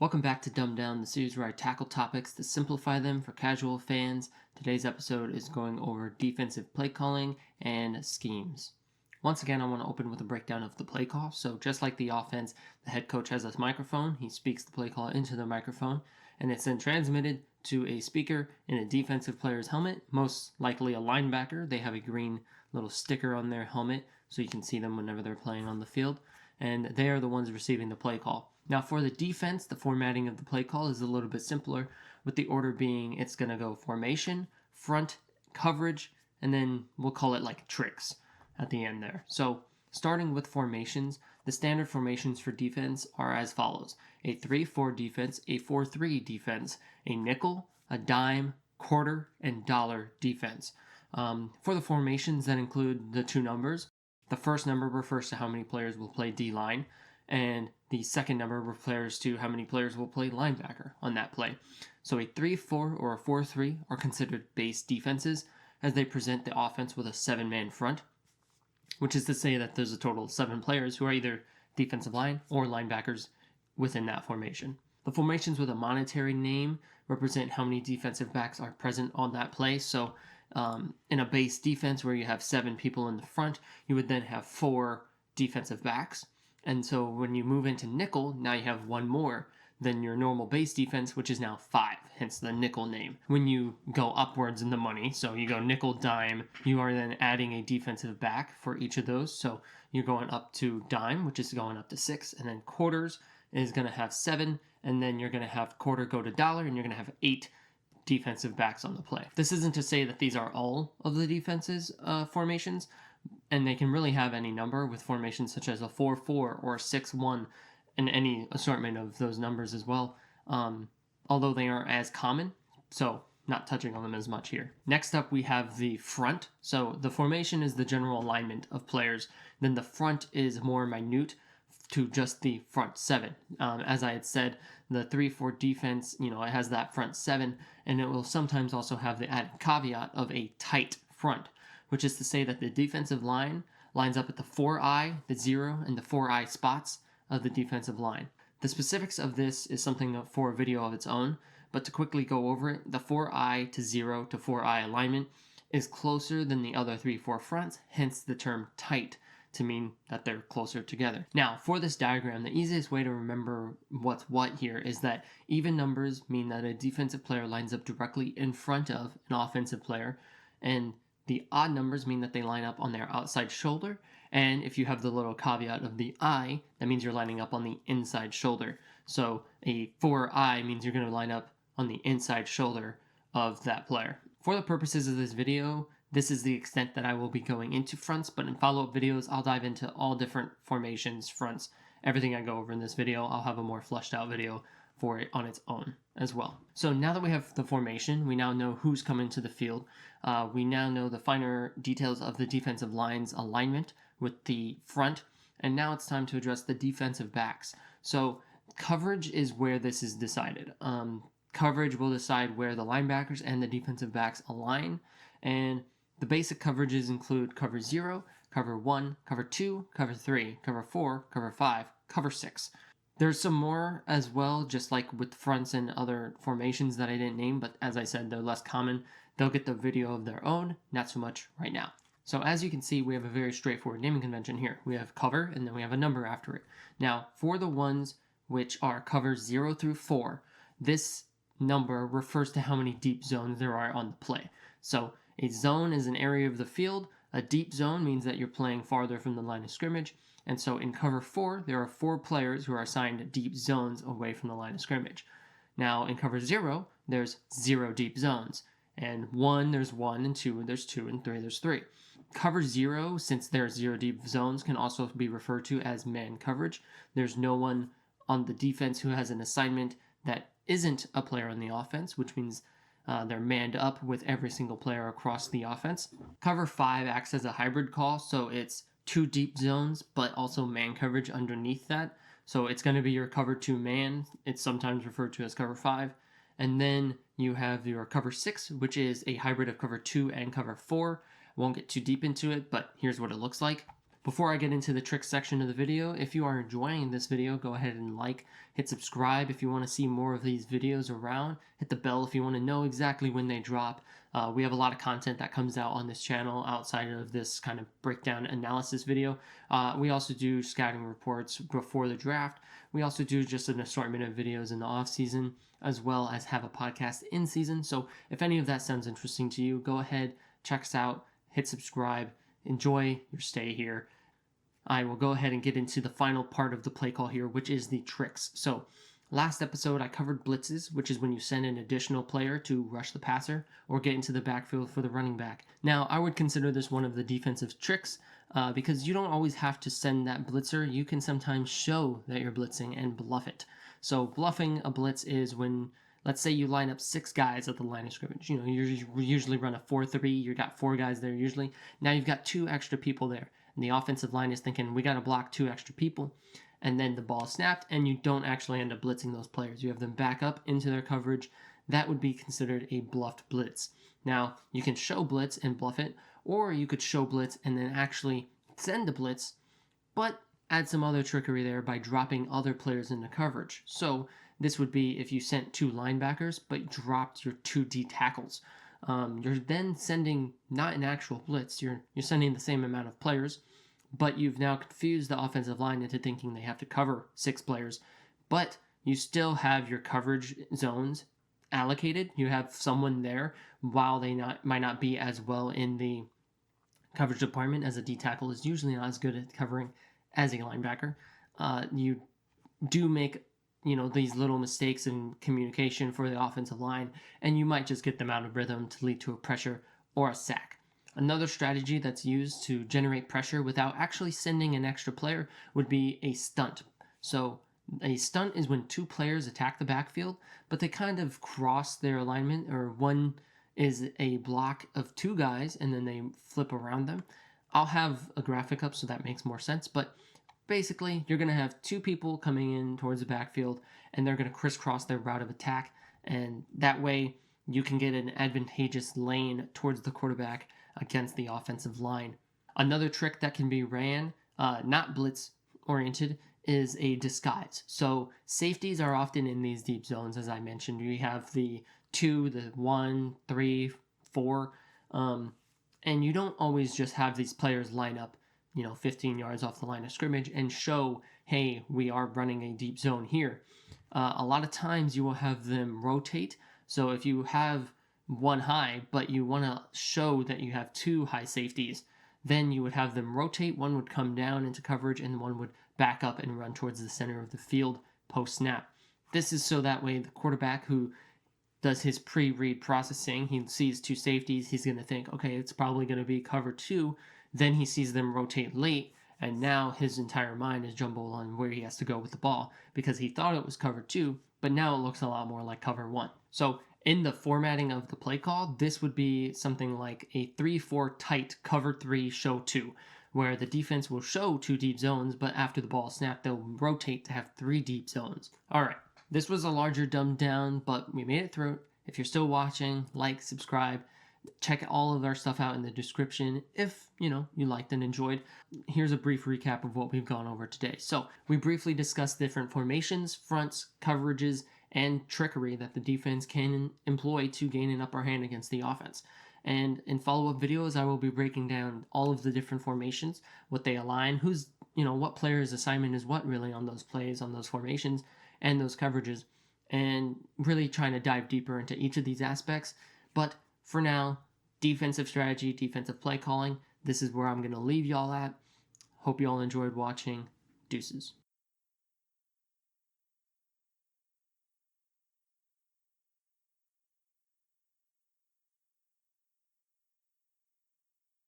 Welcome back to Dumb Down, the series where I tackle topics to simplify them for casual fans. Today's episode is going over defensive play calling and schemes. Once again, I want to open with a breakdown of the play call. So, just like the offense, the head coach has a microphone. He speaks the play call into the microphone, and it's then transmitted to a speaker in a defensive player's helmet, most likely a linebacker. They have a green little sticker on their helmet so you can see them whenever they're playing on the field, and they are the ones receiving the play call. Now, for the defense, the formatting of the play call is a little bit simpler, with the order being it's going to go formation, front, coverage, and then we'll call it like tricks at the end there. So, starting with formations, the standard formations for defense are as follows: a 3-4 defense, a 4-3 defense, a nickel, a dime, quarter, and dollar defense. For the formations that include the two numbers, the first number refers to how many players will play D line, and the second number refers to how many players will play linebacker on that play. So a 3-4 or a 4-3 are considered base defenses, as they present the offense with a 7-man front, which is to say that there's a total of 7 players who are either defensive line or linebackers within that formation. The formations with a monetary name represent how many defensive backs are present on that play. So in a base defense where you have 7 people in the front, you would then have 4 defensive backs. And so when you move into nickel, now you have 1 more than your normal base defense, which is now 5, hence the nickel name. When you go upwards in the money, so you go nickel, dime, you are then adding a defensive back for each of those. So you're going up to dime, which is going up to 6, and then quarters is going to have 7, and then you're going to have quarter go to dollar, and you're going to have 8 defensive backs on the play. This isn't to say that these are all of the defense's formations, and they can really have any number with formations such as a 4-4 or a 6-1 and any assortment of those numbers as well, although they aren't as common, so not touching on them as much here. Next up, we have the front. So the formation is the general alignment of players. Then the front is more minute to just the front 7. As I had said, the 3-4 defense, it has that front 7, and it will sometimes also have the added caveat of a tight front, which is to say that the defensive line lines up at the 4-eye, the 0, and the 4-eye spots of the defensive line. The specifics of this is something for a video of its own, but to quickly go over it, the 4-eye to 0 to 4-eye alignment is closer than the other 3-4 fronts, hence the term tight to mean that they're closer together. Now, for this diagram, the easiest way to remember what's what here is that even numbers mean that a defensive player lines up directly in front of an offensive player, and the odd numbers mean that they line up on their outside shoulder, and if you have the little caveat of the eye, that means you're lining up on the inside shoulder. So a 4-eye means you're going to line up on the inside shoulder of that player. For the purposes of this video, this is the extent that I will be going into fronts, but in follow-up videos, I'll dive into all different formations, fronts, everything I go over in this video. I'll have a more fleshed out video for it on its own as well. So now that we have the formation, we now know who's coming to the field. We now know the finer details of the defensive line's alignment with the front, and now it's time to address the defensive backs. So coverage is where this is decided. Coverage will decide where the linebackers and the defensive backs align, and the basic coverages include cover 0, cover 1, cover 2, cover 3, cover 4, cover 5, cover 6. There's some more as well, just like with fronts and other formations that I didn't name, but as I said, they're less common. They'll get the video of their own, not so much right now. So as you can see, we have a very straightforward naming convention here. We have cover, and then we have a number after it. Now, for the ones which are covers 0 through 4, this number refers to how many deep zones there are on the play. So a zone is an area of the field. A deep zone means that you're playing farther from the line of scrimmage. And so in cover 4, there are 4 players who are assigned deep zones away from the line of scrimmage. Now in cover 0, there's 0 deep zones. And 1, there's 1, and 2, there's 2, and 3, there's 3. Cover 0, since there's 0 deep zones, can also be referred to as man coverage. There's no one on the defense who has an assignment that isn't a player on the offense, which means they're manned up with every single player across the offense. Cover 5 acts as a hybrid call, so it's 2 deep zones, but also man coverage underneath that. So it's going to be your cover 2 man. It's sometimes referred to as cover 5. And then you have your cover 6, which is a hybrid of cover 2 and cover 4. Won't get too deep into it, but here's what it looks like. Before I get into the tricks section of the video, if you are enjoying this video, go ahead and hit subscribe if you want to see more of these videos around, hit the bell if you want to know exactly when they drop. We have a lot of content that comes out on this channel outside of this kind of breakdown analysis video. We also do scouting reports before the draft. We also do just an assortment of videos in the off season, as well as have a podcast in season. So if any of that sounds interesting to you, go ahead, check us out, hit subscribe, enjoy your stay here. I will go ahead and get into the final part of the play call here, which is the tricks. So last episode I covered blitzes, which is when you send an additional player to rush the passer or get into the backfield for the running back. Now I would consider this one of the defensive tricks because you don't always have to send that blitzer. You can sometimes show that you're blitzing and bluff it. So bluffing a blitz is when, let's say you line up 6 guys at the line of scrimmage. You usually run a 4-3. You got 4 guys there usually. Now you've got 2 extra people there. And the offensive line is thinking, we got to block 2 extra people. And then the ball is snapped, and you don't actually end up blitzing those players. You have them back up into their coverage. That would be considered a bluffed blitz. Now, you can show blitz and bluff it, or you could show blitz and then actually send a blitz, but add some other trickery there by dropping other players into coverage. So this would be if you sent 2 linebackers, but dropped your 2 D tackles. You're then sending not an actual blitz. You're sending the same amount of players, but you've now confused the offensive line into thinking they have to cover 6 players. But you still have your coverage zones allocated. You have someone there while they might not be as well in the coverage department, as a D tackle is usually not as good at covering as a linebacker. You do make these little mistakes in communication for the offensive line, and you might just get them out of rhythm to lead to a pressure or a sack. Another strategy that's used to generate pressure without actually sending an extra player would be a stunt. So a stunt is when 2 players attack the backfield, but they kind of cross their alignment, or one is a block of 2 guys and then they flip around them. I'll have a graphic up so that makes more sense, but basically, you're going to have 2 people coming in towards the backfield, and they're going to crisscross their route of attack, and that way you can get an advantageous lane towards the quarterback against the offensive line. Another trick that can be ran, not blitz oriented, is a disguise. So safeties are often in these deep zones, as I mentioned. You have the 2, the 1, 3, 4, and you don't always just have these players line up 15 yards off the line of scrimmage and show, hey, we are running a deep zone here. A lot of times you will have them rotate. So if you have 1 high, but you want to show that you have 2 high safeties, then you would have them rotate. One would come down into coverage and one would back up and run towards the center of the field post snap. This is so that way the quarterback who does his pre-read processing, he sees 2 safeties, he's going to think, okay, it's probably going to be cover 2. Then he sees them rotate late, and now his entire mind is jumbled on where he has to go with the ball because he thought it was cover 2, but now it looks a lot more like cover 1. So in the formatting of the play call, this would be something like a 3-4 tight cover 3 show 2, where the defense will show 2 deep zones, but after the ball is snapped, they'll rotate to have 3 deep zones. All right, this was a larger dumbed down, but we made it through. If you're still watching, like, subscribe. Check all of our stuff out in the description if, you liked and enjoyed. Here's a brief recap of what we've gone over today. So, we briefly discussed different formations, fronts, coverages, and trickery that the defense can employ to gain an upper hand against the offense. And in follow-up videos, I will be breaking down all of the different formations, what they align, what player's assignment is what really on those plays, on those formations, and those coverages, and really trying to dive deeper into each of these aspects. But for now, defensive strategy, defensive play calling, this is where I'm going to leave y'all at. Hope y'all enjoyed watching. Deuces.